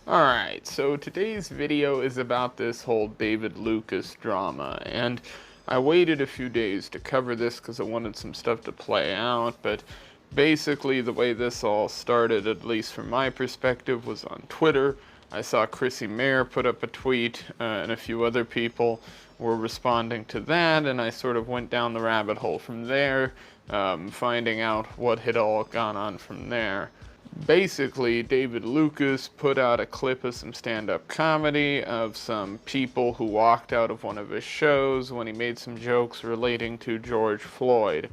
Alright, so today's video is about this whole David Lucas drama, and I waited a few days to cover this because I wanted some stuff to play out, but basically the way this all started, at least from my perspective, was on Twitter. I saw Chrissy Mayer put up a tweet, and a few other people were responding to that, and I sort of went down the rabbit hole from there, finding out what had all gone on from there. Basically, David Lucas put out a clip of some stand-up comedy of some people who walked out of one of his shows when he made some jokes relating to George Floyd.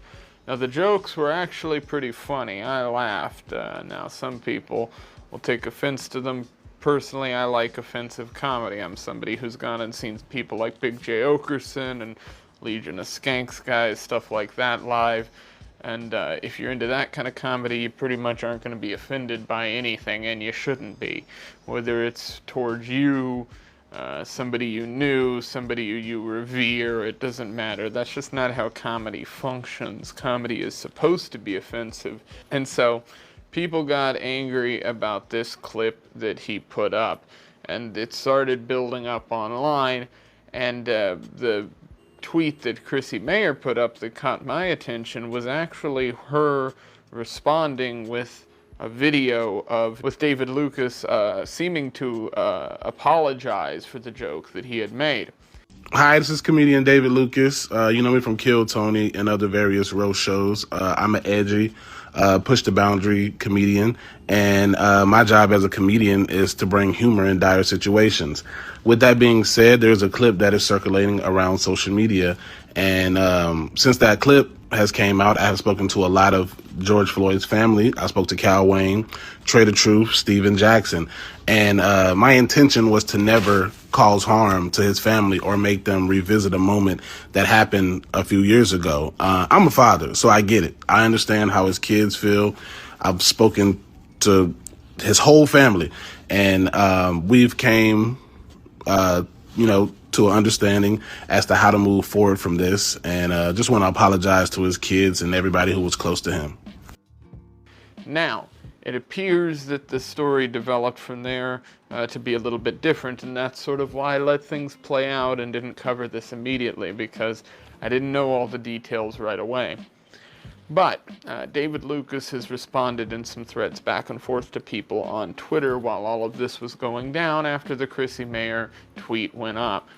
Now, the jokes were actually pretty funny. I laughed. Now, some people will take offense to them. Personally, I like offensive comedy. I'm somebody who's gone and seen people like Big J. Okerson and Legion of Skanks guys, stuff like that live. And if you're into that kind of comedy, you pretty much aren't going to be offended by anything, and you shouldn't be. Whether it's towards you, somebody you knew, somebody you revere, it doesn't matter. That's just not how comedy functions. Comedy is supposed to be offensive. And so people got angry about this clip that he put up, and it started building up online, and the tweet that Chrissy Mayer put up that caught my attention was actually her responding with a video with David Lucas seeming to apologize for the joke that he had made. Hi, this is comedian David Lucas. You know me from Kill Tony and other various roast shows. I'm an edgy, push the boundary comedian, and my job as a comedian is to bring humor in dire situations. With that being said, there's a clip that is circulating around social media, and since that clip has came out, I have spoken to a lot of George Floyd's family. I spoke to Cal Wayne, Trader Truth, Steven Jackson, and my intention was to never cause harm to his family or make them revisit a moment that happened a few years ago. I'm a father, so I get it. I understand how his kids feel. I've spoken to his whole family, and we've came, to an understanding as to how to move forward from this. And just want to apologize to his kids and everybody who was close to him. Now, it appears that the story developed from there to be a little bit different, and that's sort of why I let things play out and didn't cover this immediately, because I didn't know all the details right away. But David Lucas has responded in some threads back and forth to people on Twitter while all of this was going down after the Chrissy Mayer tweet went up.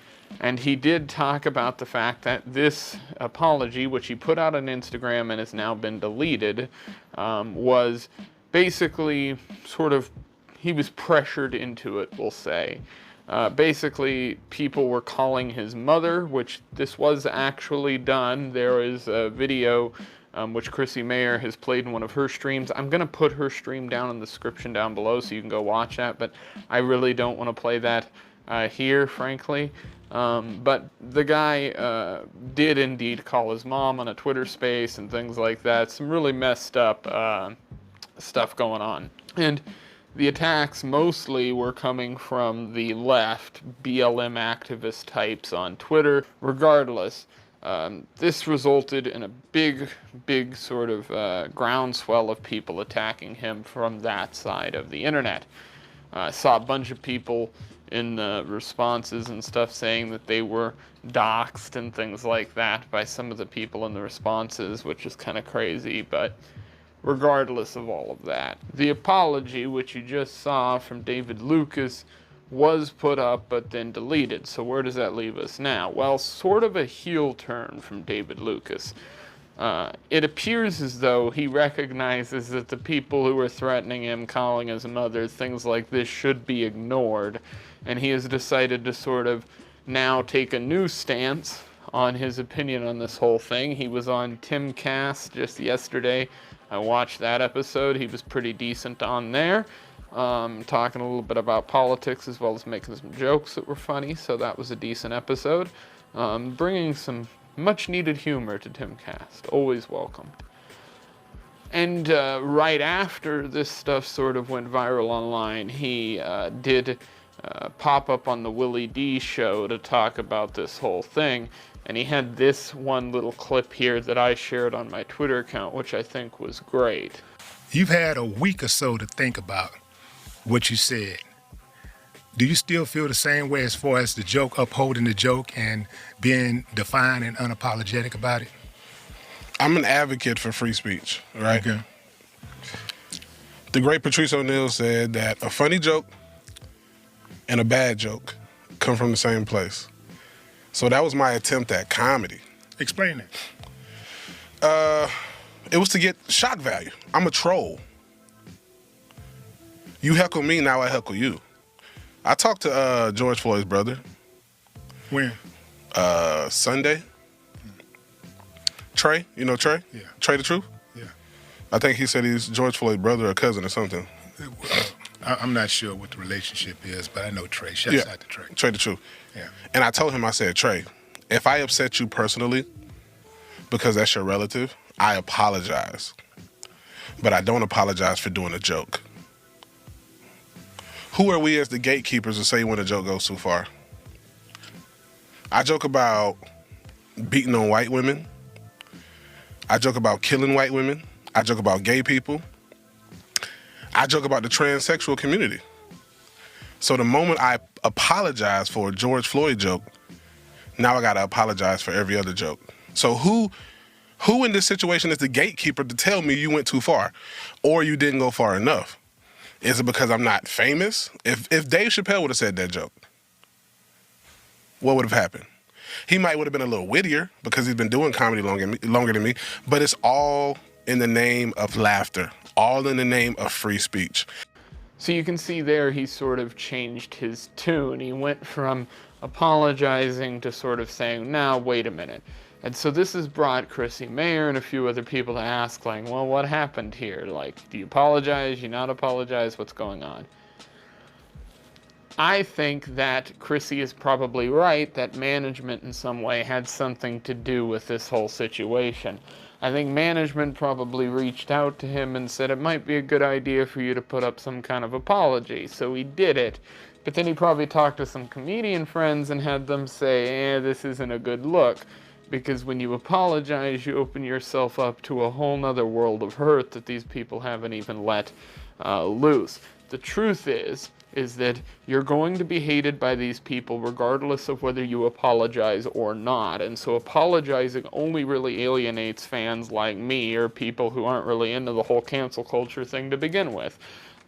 And he did talk about the fact that this apology, which he put out on Instagram and has now been deleted, was basically sort of, he was pressured into it, we'll say. Basically, people were calling his mother, which this was actually done. There is a video which Chrissy Mayer has played in one of her streams. I'm going to put her stream down in the description down below so you can go watch that, but I really don't want to play that here, frankly. But the guy did indeed call his mom on a Twitter space and things like that. Some really messed up stuff going on. And the attacks mostly were coming from the left, BLM activist types on Twitter. Regardless, this resulted in a big sort of groundswell of people attacking him from that side of the internet. I saw a bunch of people in the responses and stuff saying that they were doxxed and things like that by some of the people in the responses, which is kind of crazy, but regardless of all of that, the apology, which you just saw from David Lucas, was put up but then deleted. So where does that leave us now? Well, sort of a heel turn from David Lucas. It appears as though he recognizes that the people who are threatening him, calling his mother, things like this should be ignored, and he has decided to sort of now take a new stance on his opinion on this whole thing. He was on Timcast just yesterday. I watched that episode. He was pretty decent on there, talking a little bit about politics as well as making some jokes that were funny, so that was a decent episode. Bringing some much needed humor to Timcast, always welcome. And right after this stuff sort of went viral online, he did pop up on the Willie D show to talk about this whole thing, and he had this one little clip here that I shared on my Twitter account, which I think was great. You've had a week or so to think about what you said. Do you still feel the same way as far as the joke, upholding the joke and being defiant and unapologetic about it? I'm an advocate for free speech, right? Okay. The great Patrice O'Neal said that a funny joke and a bad joke come from the same place. So that was my attempt at comedy. Explain that. It was to get shock value. I'm a troll. You heckle me, now I heckle you. I talked to George Floyd's brother. When? Sunday. Trey, you know Trey? Yeah. Trey the Truth? Yeah. I think he said he's George Floyd's brother or cousin or something. I'm not sure what the relationship is, but I know Trey. Shouts out to Trey. Trey the Truth. Yeah. And I told him, I said, Trey, if I upset you personally, because that's your relative, I apologize. But I don't apologize for doing a joke. Who are we as the gatekeepers to say when a joke goes too far? I joke about beating on white women. I joke about killing white women. I joke about gay people. I joke about the transsexual community. So the moment I apologize for a George Floyd joke, now I gotta apologize for every other joke. So who in this situation is the gatekeeper to tell me you went too far or you didn't go far enough? Is it because I'm not famous? If Dave Chappelle would have said that joke, what would have happened? He might would have been a little wittier because he's been doing comedy longer than me, but it's all in the name of laughter, all in the name of free speech. So you can see there he sort of changed his tune. He went from apologizing to sort of saying, now, wait a minute. And so this has brought Chrissy Mayer and a few other people to ask, like, well, what happened here? Like, do you apologize? You not apologize? What's going on? I think that Chrissy is probably right that management in some way had something to do with this whole situation. I think management probably reached out to him and said it might be a good idea for you to put up some kind of apology. So he did it. But then he probably talked to some comedian friends and had them say, this isn't a good look. Because when you apologize, you open yourself up to a whole nother world of hurt that these people haven't even let loose. The truth is that you're going to be hated by these people regardless of whether you apologize or not. And so apologizing only really alienates fans like me or people who aren't really into the whole cancel culture thing to begin with.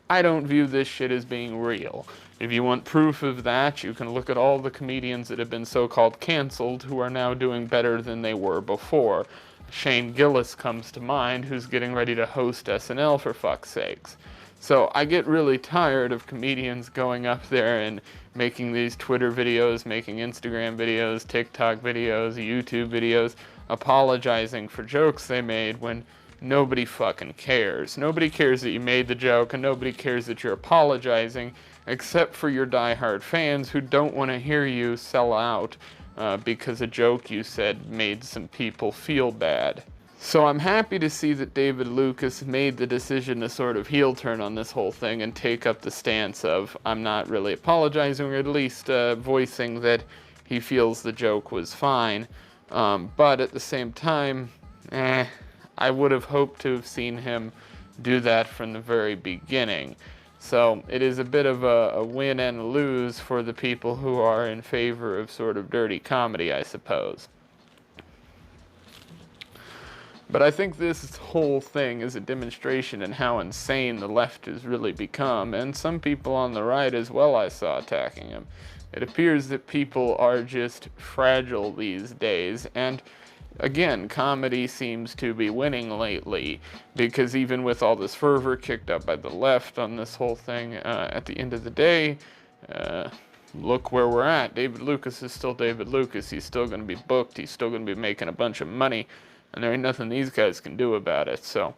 I don't view this shit as being real. If you want proof of that, you can look at all the comedians that have been so-called canceled who are now doing better than they were before. Shane Gillis comes to mind, who's getting ready to host SNL for fuck's sakes. So I get really tired of comedians going up there and making these Twitter videos, making Instagram videos, TikTok videos, YouTube videos, apologizing for jokes they made when nobody fucking cares. Nobody cares that you made the joke, and nobody cares that you're apologizing, except for your diehard fans who don't want to hear you sell out because a joke you said made some people feel bad. So I'm happy to see that David Lucas made the decision to sort of heel turn on this whole thing and take up the stance of, I'm not really apologizing, or at least voicing that he feels the joke was fine. But at the same time, I would have hoped to have seen him do that from the very beginning. So it is a bit of a win and lose for the people who are in favor of sort of dirty comedy, I suppose. But I think this whole thing is a demonstration in how insane the left has really become, and some people on the right as well I saw attacking him. It appears that people are just fragile these days, and again, comedy seems to be winning lately, because even with all this fervor kicked up by the left on this whole thing, at the end of the day, look where we're at. David Lucas is still David Lucas. He's still going to be booked. He's still going to be making a bunch of money, and there ain't nothing these guys can do about it. So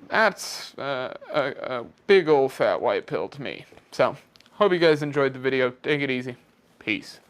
that's a big old fat white pill to me. So hope you guys enjoyed the video. Take it easy. Peace.